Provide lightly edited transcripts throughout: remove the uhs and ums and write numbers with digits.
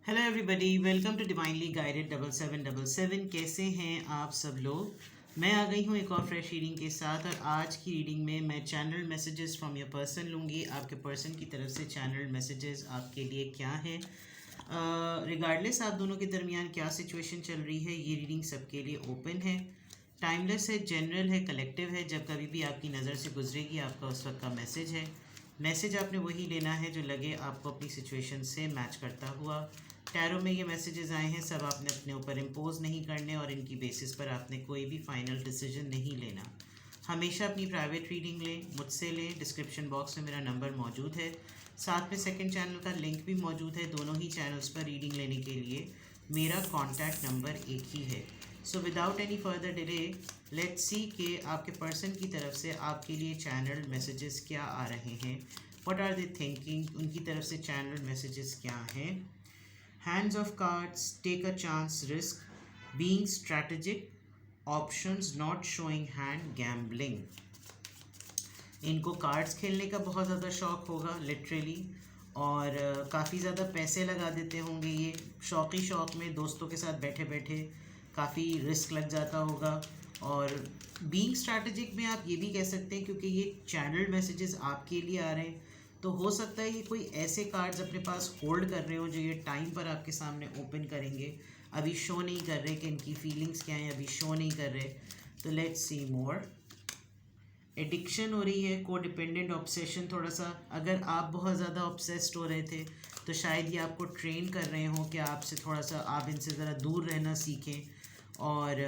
Hello everybody, welcome to divinely guided 7777। कैसे हैं आप सब लोग। मैं आ गई हूँ एक और फ्रेश रीडिंग के साथ। और आज की रीडिंग में मैं channel messages from your person लूँगी। आपके पर्सन की तरफ से चैनल मैसेजेस आपके लिए क्या हैं, रिगार्डलेस आप दोनों के दरमियान क्या सिचुएशन चल रही है। ये रीडिंग सबके लिए ओपन है, टाइमलेस है, जनरल है, कलेक्टिव है। जब कभी भी आपकी नज़र से गुजरेगी आपका उस वक्त का मैसेज है। मैसेज आपने वही लेना है जो लगे आपको अपनी सिचुएशन से मैच करता हुआ। टैरो में ये मैसेजेस आए हैं, सब आपने अपने ऊपर इम्पोज नहीं करने और इनकी बेसिस पर आपने कोई भी फाइनल डिसीजन नहीं लेना। हमेशा अपनी प्राइवेट रीडिंग लें, मुझसे लें। डिस्क्रिप्शन बॉक्स में मेरा नंबर मौजूद है, साथ में सेकंड चैनल का लिंक भी मौजूद है। दोनों ही चैनल्स पर रीडिंग लेने के लिए मेरा कॉन्टैक्ट नंबर एक ही है। So without any further delay let's see कि आपके पर्सन की तरफ से आपके लिए चैनल मैसेजेस क्या आ रहे हैं। व्हाट आर दे थिंकिंग, उनकी तरफ से चैनल मैसेजेस क्या हैं। Hands of cards, take a chance, risk, being strategic, options, not showing hand, gambling. इनको कार्ड्स खेलने का बहुत ज़्यादा शौक़ होगा लिटरली, और काफ़ी ज़्यादा पैसे लगा देते होंगे ये शौक़ी शौक़ में। दोस्तों के साथ बैठे बैठे काफ़ी रिस्क लग जाता होगा। और बीइंग स्ट्रैटेजिक में आप ये भी कह सकते हैं, क्योंकि ये चैनल मैसेजेस आपके लिए आ रहे हैं, तो हो सकता है ये कोई ऐसे कार्ड्स अपने पास होल्ड कर रहे हो जो ये टाइम पर आपके सामने ओपन करेंगे। अभी शो नहीं कर रहे कि इनकी फीलिंग्स क्या हैं, अभी शो नहीं कर रहे। तो लेट्स सी मोर। एडिक्शन हो रही है, को डिपेंडेंट ऑब्सेशन थोड़ा सा। अगर आप बहुत ज़्यादा ऑब्सेस्ड हो रहे थे तो शायद ये आपको ट्रेन कर रहे हों कि आपसे थोड़ा सा आप इनसे ज़रा दूर रहना सीखें। और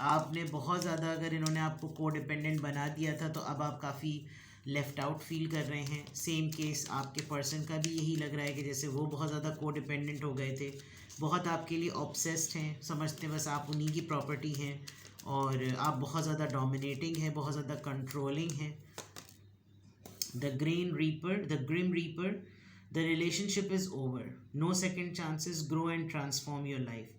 आपने बहुत ज़्यादा, अगर इन्होंने आपको को डिपेंडेंट बना दिया था तो अब आप काफ़ी लेफ़्ट आउट फील कर रहे हैं। सेम केस आपके पर्सन का भी यही लग रहा है कि जैसे वो बहुत ज़्यादा को डिपेंडेंट हो गए थे, बहुत आपके लिए ऑब्सेस्ड हैं, समझते बस आप उन्हीं की प्रॉपर्टी हैं। और आप बहुत ज़्यादा डोमिनेटिंग हैं, बहुत ज़्यादा कंट्रोलिंग हैं। The grim reaper, the relationship is over, no second chances, grow and transform your life.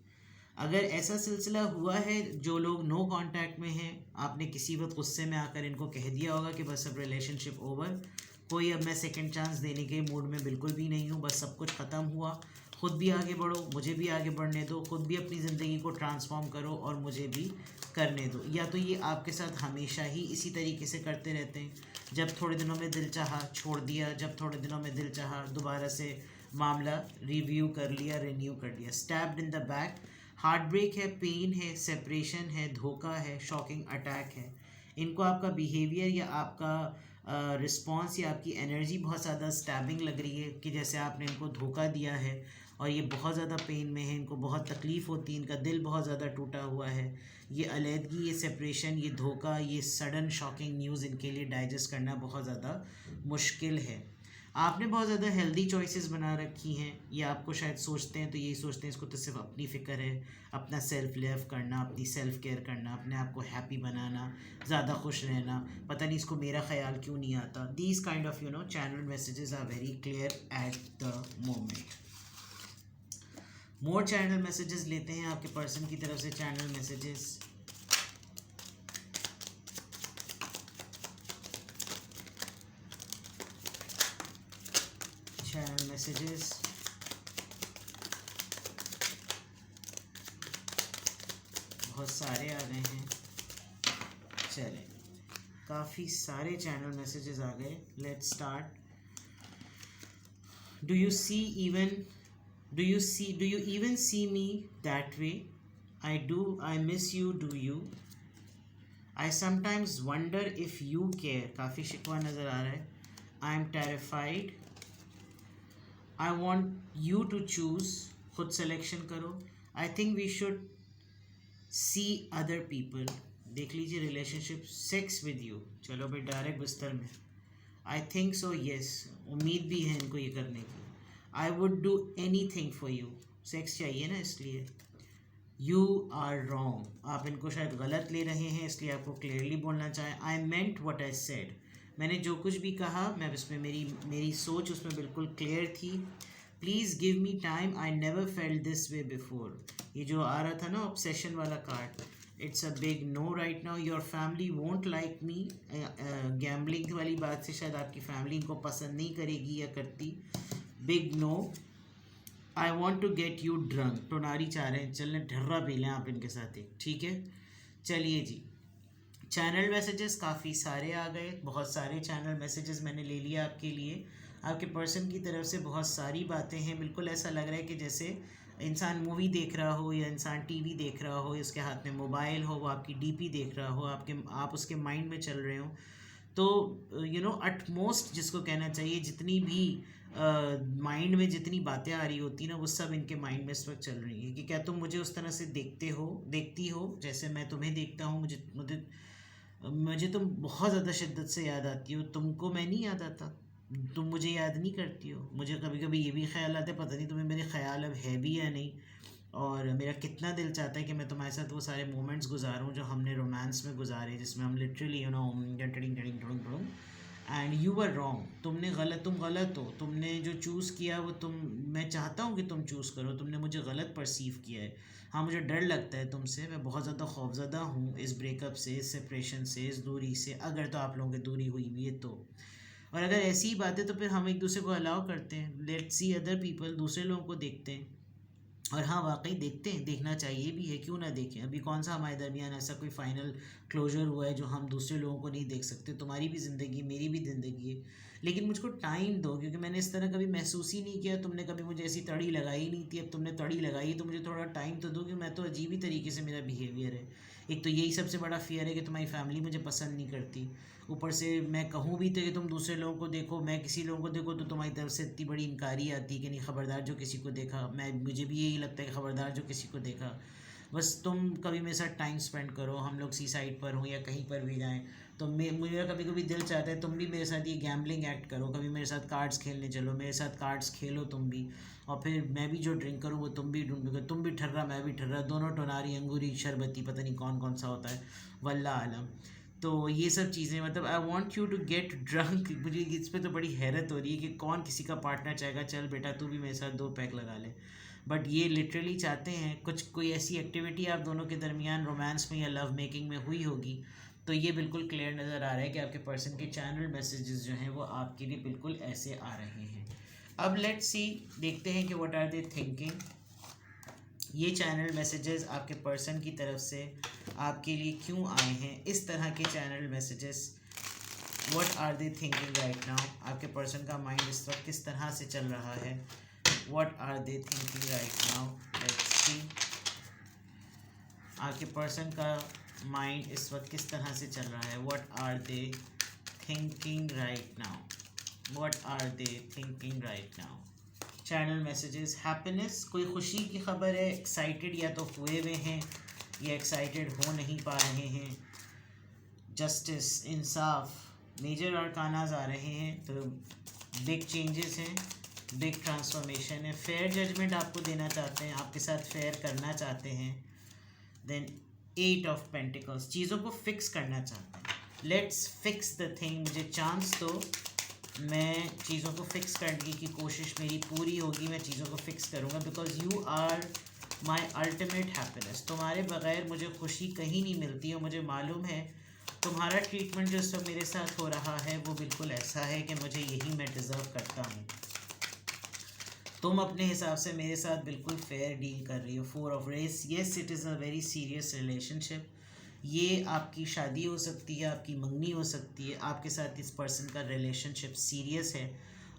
अगर ऐसा सिलसिला हुआ है, जो लोग नो कांटेक्ट में हैं, आपने किसी वक्त गुस्से में आकर इनको कह दिया होगा कि बस अब रिलेशनशिप ओवर, कोई अब मैं सेकंड चांस देने के मूड में बिल्कुल भी नहीं हूँ, बस सब कुछ ख़त्म हुआ, खुद भी आगे बढ़ो, मुझे भी आगे बढ़ने दो, खुद भी अपनी ज़िंदगी को ट्रांसफॉर्म करो और मुझे भी करने दो। या तो ये आपके साथ हमेशा ही इसी तरीके से करते रहते हैं, जब थोड़े दिनों में दिल चाहा छोड़ दिया, जब थोड़े दिनों में दिल चाहा दोबारा से मामला रिव्यू कर लिया, रिन्यू कर लिया। Stabbed in the back, heart break है, पेन है, सेपरेशन है, धोखा है, शॉकिंग अटैक है। इनको आपका बिहेवियर या आपका रिस्पॉन्स या आपकी एनर्जी बहुत ज़्यादा स्टैबिंग लग रही है कि जैसे आपने इनको धोखा दिया है और ये बहुत ज़्यादा पेन में है, इनको बहुत तकलीफ़ होती है, इनका दिल बहुत ज़्यादा टूटा हुआ है। ये अलहदगी, ये सेपरेशन, ये धोखा, ये सडन शॉकिंग न्यूज़ इनके लिए डाइजेस्ट करना बहुत ज़्यादा मुश्किल है। आपने बहुत ज़्यादा हेल्दी चॉइसेस बना रखी हैं, या आपको शायद सोचते हैं तो यही सोचते हैं इसको तो सिर्फ अपनी फ़िक्र है, अपना सेल्फ लव करना, अपनी सेल्फ केयर करना, अपने आप को हैप्पी बनाना, ज़्यादा खुश रहना, पता नहीं इसको मेरा ख्याल क्यों नहीं आता। These kind of channel messages are very clear at the moment. More channel messages लेते हैं आपके पर्सन की तरफ से। चैनल मैसेजेस, चैनल मैसेजेस, बहुत सारे आ गए हैं। चलें, काफ़ी सारे चैनल मैसेजेस आ गए। Let's start. Do you see even do you even see me that way? I do, I miss you, do you? I sometimes wonder if you care, काफ़ी शिकवा नज़र आ रहा है। I am terrified, I want you to choose, खुद selection करो। I think we should see other people, देख लीजिए रिलेशनशिप। सेक्स विद यू, चलो भाई डायरेक्ट बिस्तर में। आई थिंक सो, येस, उम्मीद भी है इनको ये करने की। I would do any thing for you, sex चाहिए ना इसलिए। यू आर रॉन्ग, आप इनको शायद गलत ले रहे हैं, इसलिए आपको क्लियरली बोलना चाहें। आई मेंट व्हाट आई सेड, मैंने जो कुछ भी कहा मैं उसमें मेरी सोच उसमें बिल्कुल क्लियर थी। Please give me time, I never felt this way before. ये जो आ रहा था ना ऑब्सेशन वाला card, it's a big no right now. Your family won't like me, gambling वाली बात से शायद आपकी फैमिली इनको पसंद नहीं करेगी या करती। Big no, I want to get you drunk, टोनारी चाह रहे हैं, चलें ढर्रा पी लें आप इनके साथ एक, ठीक है। चलिए जी, चैनल मैसेजेस काफ़ी सारे आ गए, बहुत सारे चैनल मैसेजेस मैंने ले लिए आपके लिए। आपके पर्सन की तरफ से बहुत सारी बातें हैं, बिल्कुल ऐसा लग रहा है कि जैसे इंसान मूवी देख रहा हो या इंसान टीवी देख रहा हो, उसके हाथ में मोबाइल हो, वो आपकी डीपी देख रहा हो, आप उसके माइंड में चल रहे हो। तो अटमोस्ट जिसको कहना चाहिए, जितनी भी माइंड में जितनी बातें आ रही होती ना, वो सब इनके माइंड में इस वक्त चल रही है कि क्या तुम मुझे उस तरह से देखती हो जैसे मैं तुम्हें देखता हूँ। मुझे मुझे मुझे तुम बहुत ज़्यादा शिद्दत से याद आती हो, तुमको मैं नहीं याद आता, तुम मुझे याद नहीं करती हो। मुझे कभी कभी ये भी ख्याल आता है पता नहीं तुम्हें मेरे ख्याल अब है भी या नहीं, और मेरा कितना दिल चाहता है कि मैं तुम्हारे साथ वो सारे मोमेंट्स गुजारूं जो हमने रोमांस में गुजारे, जिसमें हम literally and you were wrong, तुम गलत हो, तुमने जो चूज़ किया वो मैं चाहता हूँ कि तुम चूज़ करो, तुमने मुझे गलत परसीव किया है। हाँ, मुझे डर लगता है तुमसे, मैं बहुत ज़्यादा खौफज़दा हूँ इस ब्रेकअप से, इस सेपरेशन से, इस दूरी से, अगर तो आप लोगों की दूरी हुई हुई है तो। और अगर ऐसी ही बात है तो फिर हम एक दूसरे को अलाउ करते हैं, लेट्स सी अदर पीपल, दूसरे लोगों को देखते हैं। और हाँ, वाकई देखते हैं, देखना चाहिए भी है, क्यों ना देखें। अभी कौन सा हमारे दरमियान ऐसा कोई फाइनल क्लोजर हुआ है जो हम दूसरे लोगों को नहीं देख सकते। तुम्हारी भी ज़िंदगी, मेरी भी ज़िंदगी है, लेकिन मुझको टाइम दो, क्योंकि मैंने इस तरह कभी महसूस ही नहीं किया, तुमने कभी मुझे ऐसी तड़ी लगाई नहीं थी। अब तुमने तड़ी लगाई तो मुझे थोड़ा टाइम तो दो, कि मैं तो अजीब ही तरीके से मेरा बिहेवियर है। एक तो यही सबसे बड़ा फियर है कि तुम्हारी फैमिली मुझे पसंद नहीं करती, ऊपर से मैं कहूँ भी तो कि तुम दूसरे लोगों को देखो, मैं किसी लोगों को देखो, तो तुम्हारी तरफ से इतनी बड़ी इनकारी आती है कि नहीं, ख़बरदार जो किसी को देखा, मुझे भी यही लगता है कि ख़बरदार जो किसी को देखा। बस तुम कभी मेरे साथ टाइम स्पेंड करो, हम लोग सी साइड पर हों या कहीं पर भी जाएं, तो मेरा कभी कभी दिल चाहता है तुम भी मेरे साथ ये गैम्बलिंग एक्ट करो, कभी मेरे साथ कार्ड्स खेलने चलो, मेरे साथ कार्ड्स खेलो तुम भी, और फिर मैं भी जो ड्रिंक करूँ वो तुम भी ड्रिंक करो, तुम भी ठर्रा मैं भी ठर्रा, दोनों टोनारी अंगूरी शरबती, पता नहीं कौन कौन सा होता है, वल्ला आलम। तो ये सब चीज़ें, मतलब I want you to get drunk, मुझे इस पर तो बड़ी हैरत हो रही है कि कौन किसी का पार्टनर चाहेगा चल बेटा तू भी मेरे साथ 2 पैक लगा ले। बट ये लिटरली चाहते हैं कोई ऐसी एक्टिविटी आप दोनों के दरमियान रोमांस में या लव मेकिंग में हुई होगी, तो ये बिल्कुल क्लियर नज़र आ रहा है कि आपके पर्सन के चैनल मैसेजेस जो हैं वो आपके लिए बिल्कुल ऐसे आ रहे हैं। अब लेट्स सी, देखते हैं कि व्हाट आर दे थिंकिंग। ये चैनल मैसेजेस आपके पर्सन की तरफ से आपके लिए क्यों आए हैं, इस तरह के channel messages, what are they thinking right now, आपके पर्सन का माइंड इस वक्त किस तरह से चल रहा है, what are they thinking right now, let's see. आपके पर्सन का माइंड इस वक्त किस तरह से चल रहा है, what are they thinking right now, what are they thinking right now. Channel messages, happiness, कोई खुशी की खबर है, एक्साइटेड या तो हुए हुए हैं या एक्साइटेड हो नहीं पा रहे हैं। जस्टिस, इंसाफ, मेजर आर्कानाज आ रहे हैं, तो बिग चेंजेस हैं, बिग ट्रांसफॉर्मेशन है, फेयर जजमेंट आपको देना चाहते हैं, आपके साथ फेयर करना चाहते हैं। देन 8 ऑफ पेंटिकल्स, चीज़ों को फिक्स करना चाहते हैं। लेट्स फिक्स द थिंग, मुझे चांस तो मैं चीज़ों को फिक्स करने की कोशिश मेरी पूरी होगी, मैं चीज़ों को फिक्स करूँगा, because you are my ultimate happiness. तुम्हारे बग़ैर मुझे खुशी कहीं नहीं मिलती, और मुझे मालूम है तुम्हारा ट्रीटमेंट जो इस वक्त मेरे साथ हो रहा है वो बिल्कुल ऐसा है कि मुझे यही मैं डिज़र्व करता हूँ। तुम अपने हिसाब से मेरे साथ बिल्कुल फेयर डील कर रही हो। 4 of race, yes it is a very serious relationship. ये आपकी शादी हो सकती है, आपकी मंगनी हो सकती है, आपके साथ इस पर्सन का रिलेशनशिप सीरियस है।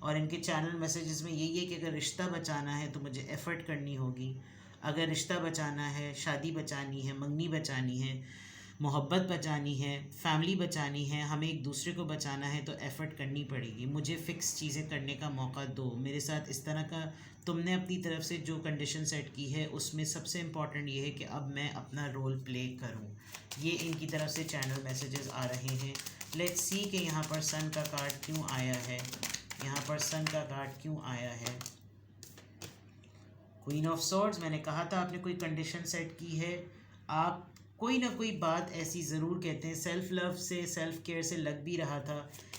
और इनके चैनल मैसेजेस में यही है कि अगर रिश्ता बचाना है तो मुझे एफ़र्ट करनी होगी, अगर रिश्ता बचाना है, शादी बचानी है, मंगनी बचानी है, मोहब्बत बचानी है, फैमिली बचानी है, हमें एक दूसरे को बचाना है, तो एफ़र्ट करनी पड़ेगी। मुझे फ़िक्स चीज़ें करने का मौका दो, मेरे साथ इस तरह का तुमने अपनी तरफ से जो कंडीशन सेट की है उसमें सबसे इम्पॉर्टेंट ये है कि अब मैं अपना रोल प्ले करूं। ये इनकी तरफ से चैनल मैसेजेस आ रहे हैं। लेट्स सी कि यहाँ पर सन का कार्ड क्यों आया है, यहाँ पर सन का कार्ड क्यों आया है। क्वीन ऑफ सॉर्ड्स, मैंने कहा था आपने कोई कंडीशन सेट की है, आप कोई ना कोई बात ऐसी ज़रूर कहते हैं। सेल्फ़ लव से, सेल्फ़ केयर से लग भी रहा था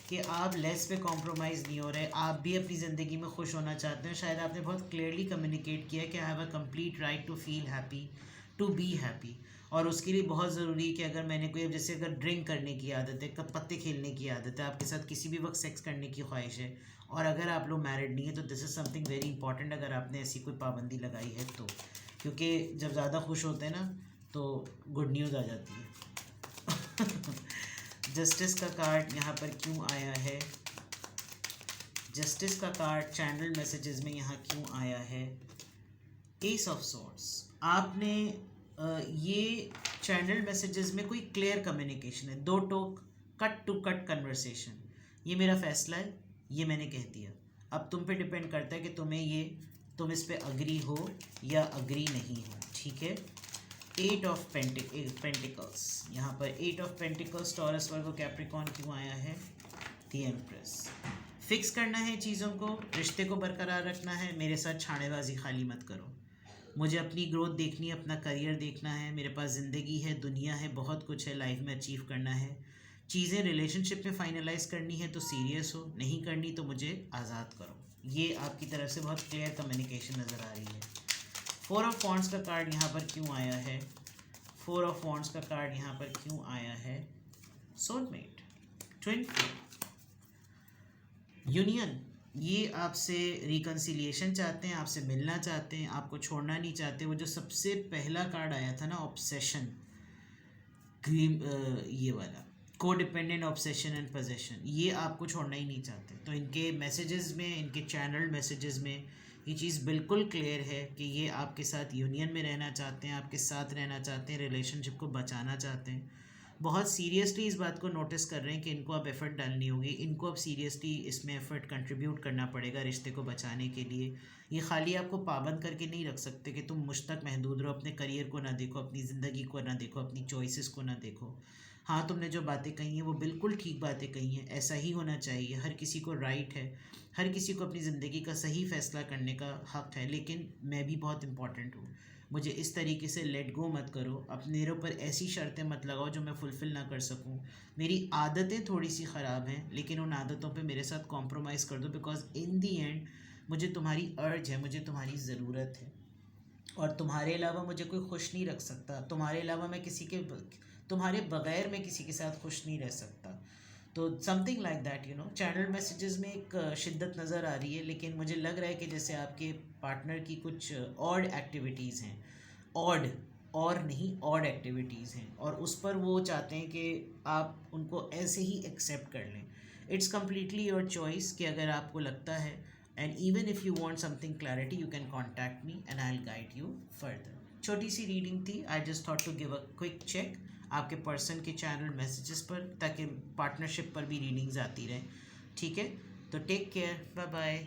कि आप लेस पे कॉम्प्रोमाइज़ नहीं हो रहे, आप भी अपनी ज़िंदगी में खुश होना चाहते हैं। शायद आपने बहुत क्लियरली कम्युनिकेट किया कि I have a complete right to feel happy, to be happy. और उसके लिए बहुत ज़रूरी है कि अगर मैंने कोई, अब जैसे अगर ड्रिंक करने की आदत है, पत्ते खेलने की आदत है, आपके साथ किसी भी वक्त सेक्स करने की ख्वाहिश है, और अगर आप लोग मैरिड नहीं है, तो this is something very important अगर आपने ऐसी कोई पाबंदी लगाई है तो, क्योंकि जब ज़्यादा खुश होते हैं ना तो गुड न्यूज़ आ जाती है। जस्टिस का कार्ड यहाँ पर क्यों आया है? जस्टिस का कार्ड चैनल मैसेजेस में यहाँ क्यों आया है? S of swords. आपने ये चैनल मैसेजेस में कोई क्लियर कम्युनिकेशन है, दो टोक, कट टू कट कन्वर्सेशन। ये मेरा फैसला है, ये मैंने कह दिया, अब तुम पे डिपेंड करता है कि तुम इस पे अग्री हो या अग्री नहीं हो, ठीक है। एट ऑफ पेंटिकल्स, यहाँ पर eight of pentacles, Taurus, Virgo, Capricorn क्यों आया है? The empress. फिक्स करना है चीज़ों को, रिश्ते को बरकरार रखना है, मेरे साथ छानेबाजी खाली मत करो। मुझे अपनी ग्रोथ देखनी है, अपना करियर देखना है, मेरे पास ज़िंदगी है, दुनिया है, बहुत कुछ है लाइफ में अचीव करना है। चीज़ें रिलेशनशिप में फाइनलाइज करनी है तो सीरियस हो, नहीं करनी तो मुझे आज़ाद करो। ये आपकी तरफ से बहुत क्लियर कम्युनिकेशन नज़र आ रही है। फोर ऑफ वॉन्ड्स का कार्ड यहाँ पर क्यों आया है? फोर ऑफ वॉन्ड्स का कार्ड यहाँ पर क्यों आया है? Soulmate, twin flame, union. ये आपसे रिकन्सिलिएशन चाहते हैं, आपसे मिलना चाहते हैं, आपको छोड़ना नहीं चाहते। वो जो सबसे पहला कार्ड आया था ना, ऑब्सेशन, ये वाला को डिपेंडेंट ऑब्सेशन एंड पोजेशन, ये आपको छोड़ना ही नहीं चाहते। तो इनके मैसेजेस में, इनके चैनल मैसेजेस में ये चीज़ बिल्कुल क्लियर है कि ये आपके साथ यूनियन में रहना चाहते हैं, आपके साथ रहना चाहते हैं, रिलेशनशिप को बचाना चाहते हैं। बहुत सीरियसली इस बात को नोटिस कर रहे हैं कि इनको अब एफ़र्ट डालनी होगी, इनको अब सीरियसली इसमें एफ़र्ट कंट्रीब्यूट करना पड़ेगा रिश्ते को बचाने के लिए। ये खाली आपको पाबंद करके नहीं रख सकते कि तुम मुझ तक महदूद रहो, अपने करियर को ना देखो, अपनी ज़िंदगी को ना देखो, अपनी चॉइसेस को ना देखो। हाँ, तुमने जो बातें कही हैं वो बिल्कुल ठीक बातें कही हैं, ऐसा ही होना चाहिए। हर किसी को राइट है, हर किसी को अपनी ज़िंदगी का सही फ़ैसला करने का हक़ है, लेकिन मैं भी बहुत इंपॉर्टेंट हूँ। मुझे इस तरीके से लेट गो मत करो, अपने मेरे ऊपर ऐसी शर्तें मत लगाओ जो मैं फुलफ़िल ना कर सकूं। मेरी आदतें थोड़ी सी ख़राब हैं, लेकिन उन आदतों पे मेरे साथ कॉम्प्रोमाइज़ कर दो, बिकॉज़ इन दी एंड मुझे तुम्हारी अर्ज है, मुझे तुम्हारी ज़रूरत है, और तुम्हारे अलावा मुझे कोई खुश नहीं रख सकता। तुम्हारे अलावा मैं तुम्हारे बग़ैर मैं किसी के साथ खुश नहीं रह सकता। तो something like that, channel messages में एक शिद्दत नज़र आ रही है, लेकिन मुझे लग रहा है कि जैसे आपके पार्टनर की कुछ ऑड एक्टिविटीज़ हैं, ऑड एक्टिविटीज़ हैं, और उस पर वो चाहते हैं कि आप उनको ऐसे ही एक्सेप्ट कर लें। इट्स कम्प्लीटली योर चॉइस कि अगर आपको लगता है, and even if you want something clarity you can contact me and I will guide you further. छोटी सी रीडिंग थी, I just thought to give a quick check आपके पर्सन के चैनल मैसेजेस पर, ताकि पार्टनरशिप पर भी रीडिंग्स आती रहें, ठीक है। तो टेक केयर, बाय बाय।